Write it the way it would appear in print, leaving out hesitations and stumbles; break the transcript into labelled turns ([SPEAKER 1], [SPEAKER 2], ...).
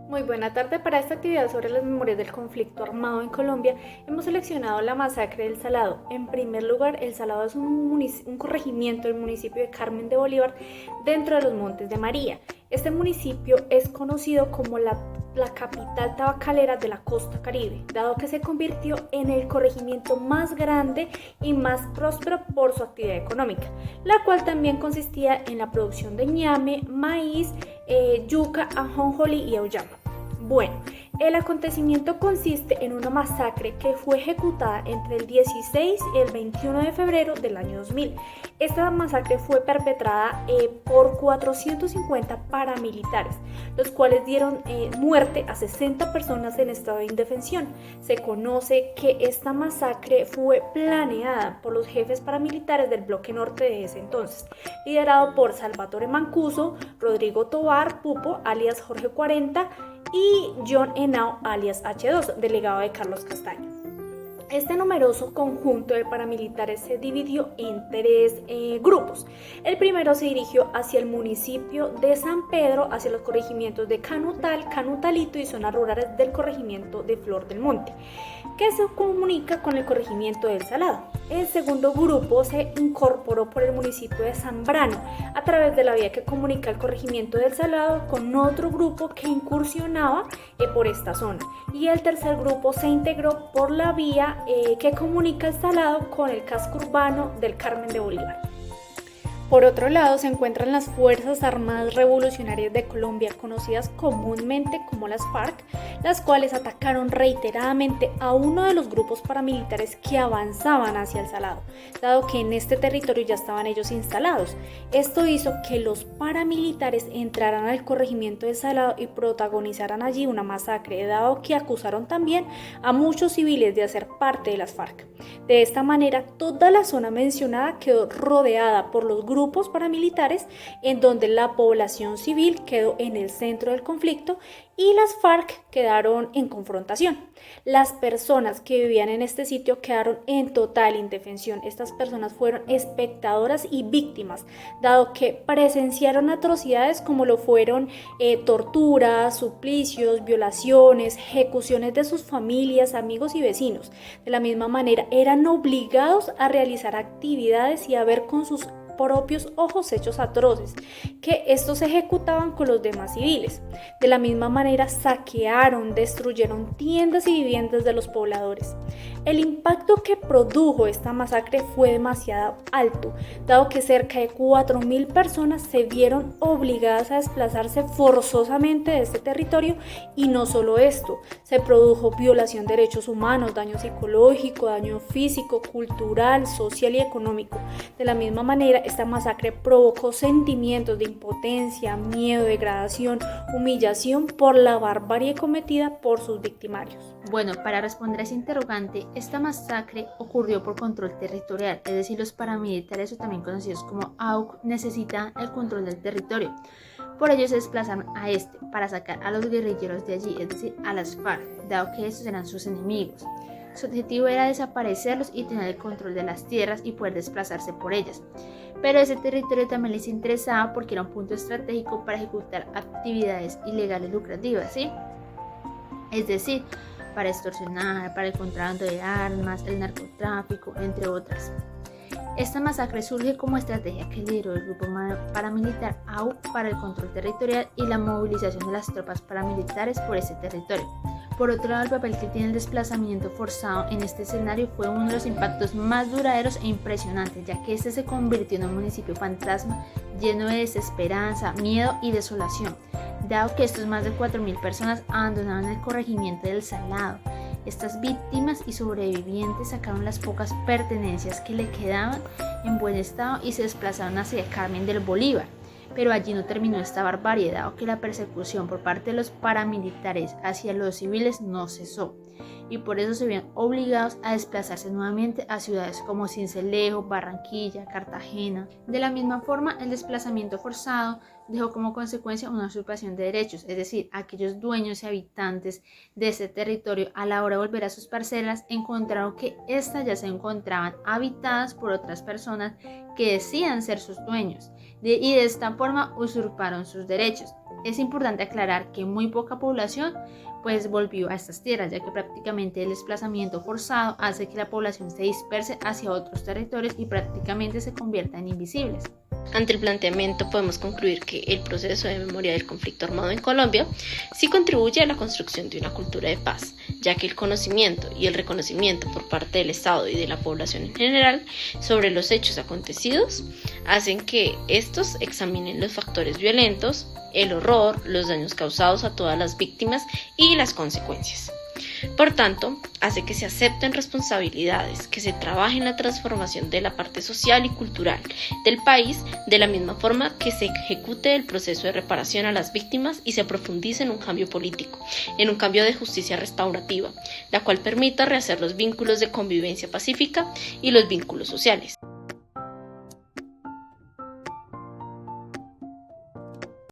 [SPEAKER 1] Muy buena tarde. Para esta actividad sobre las memorias del conflicto armado en Colombia, hemos seleccionado la masacre del Salado. En primer lugar, el Salado es un corregimiento del municipio de Carmen de Bolívar dentro de los Montes de María. Este municipio es conocido como la capital tabacalera de la costa Caribe, dado que se convirtió en el corregimiento más grande y más próspero por su actividad económica, la cual también consistía en la producción de ñame, maíz, yuca, ajonjolí y auyama. Bueno, el acontecimiento consiste en una masacre que fue ejecutada entre el 16 y el 21 de febrero del año 2000. Esta masacre fue perpetrada por 450 paramilitares, los cuales dieron muerte a 60 personas en estado de indefensión. Se conoce que esta masacre fue planeada por los jefes paramilitares del bloque norte de ese entonces, liderado por Salvatore Mancuso, Rodrigo Tovar Pupo, alias Jorge 40, y John Henao, alias H2, delegado de Carlos Castaño. Este numeroso conjunto de paramilitares se dividió en tres grupos. El primero se dirigió hacia el municipio de San Pedro, hacia los corregimientos de Canutal, Canutalito y zonas rurales del corregimiento de Flor del Monte, que se comunica con el corregimiento del Salado. El segundo grupo se incorporó por el municipio de Zambrano a través de la vía que comunica el corregimiento del Salado con otro grupo que incursionaba por esta zona. Y el tercer grupo se integró por la vía que comunica el Salado con el casco urbano del Carmen de Bolívar. Por otro lado, se encuentran las Fuerzas Armadas Revolucionarias de Colombia, conocidas comúnmente como las FARC, las cuales atacaron reiteradamente a uno de los grupos paramilitares que avanzaban hacia el Salado, dado que en este territorio ya estaban ellos instalados. Esto hizo que los paramilitares entraran al corregimiento del Salado y protagonizaran allí una masacre, dado que acusaron también a muchos civiles de hacer parte de las FARC. De esta manera, toda la zona mencionada quedó rodeada por los grupos paramilitares, en donde la población civil quedó en el centro del conflicto y las FARC quedaron en confrontación. Las personas que vivían en este sitio quedaron en total indefensión. Estas personas fueron espectadoras y víctimas, dado que presenciaron atrocidades como lo fueron torturas, suplicios, violaciones, ejecuciones de sus familias, amigos y vecinos. De la misma manera, eran obligados a realizar actividades y a ver con sus propios ojos hechos atroces, que estos se ejecutaban con los demás civiles. De la misma manera, saquearon, destruyeron tiendas y viviendas de los pobladores. El impacto que produjo esta masacre fue demasiado alto, dado que cerca de 4.000 personas se vieron obligadas a desplazarse forzosamente de este territorio, y no solo esto, se produjo violación de derechos humanos, daño psicológico, daño físico, cultural, social y económico. De la misma manera, esta masacre provocó sentimientos de impotencia, miedo, degradación, humillación por la barbarie cometida por sus victimarios.
[SPEAKER 2] Bueno, para responder a ese interrogante, esta masacre ocurrió por control territorial, es decir, los paramilitares, o también conocidos como AUC, necesitan el control del territorio. Por ello se desplazaron a este para sacar a los guerrilleros de allí, es decir, a las FARC, dado que estos eran sus enemigos. Su objetivo era desaparecerlos y tener el control de las tierras y poder desplazarse por ellas. Pero ese territorio también les interesaba porque era un punto estratégico para ejecutar actividades ilegales lucrativas, ¿sí? Es decir, para extorsionar, para el contrabando de armas, el narcotráfico, entre otras. Esta masacre surge como estrategia que lideró el grupo paramilitar AUC para el control territorial y la movilización de las tropas paramilitares por ese territorio. Por otro lado, el papel que tiene el desplazamiento forzado en este escenario fue uno de los impactos más duraderos e impresionantes, ya que este se convirtió en un municipio fantasma lleno de desesperanza, miedo y desolación, dado que estos más de 4.000 personas abandonaron el corregimiento del Salado. Estas víctimas y sobrevivientes sacaron las pocas pertenencias que le quedaban en buen estado y se desplazaron hacia Carmen del Bolívar. Pero allí no terminó esta barbarie, dado que la persecución por parte de los paramilitares hacia los civiles no cesó, y por eso se vieron obligados a desplazarse nuevamente a ciudades como Sincelejo, Barranquilla, Cartagena. De la misma forma, el desplazamiento forzado dejó como consecuencia una usurpación de derechos, es decir, aquellos dueños y habitantes de ese territorio, a la hora de volver a sus parcelas, encontraron que éstas ya se encontraban habitadas por otras personas que decían ser sus dueños, y de esta forma usurparon sus derechos. Es importante aclarar que muy poca población pues volvió a estas tierras, ya que prácticamente el desplazamiento forzado hace que la población se disperse hacia otros territorios y prácticamente se convierta en invisibles.
[SPEAKER 3] Ante el planteamiento podemos concluir que el proceso de memoria del conflicto armado en Colombia sí contribuye a la construcción de una cultura de paz, ya que el conocimiento y el reconocimiento por parte del Estado y de la población en general sobre los hechos acontecidos hacen que estos examinen los factores violentos, el horror, los daños causados a todas las víctimas y las consecuencias. Por tanto, hace que se acepten responsabilidades, que se trabaje en la transformación de la parte social y cultural del país, de la misma forma que se ejecute el proceso de reparación a las víctimas y se profundice en un cambio político, en un cambio de justicia restaurativa, la cual permita rehacer los vínculos de convivencia pacífica y los vínculos sociales.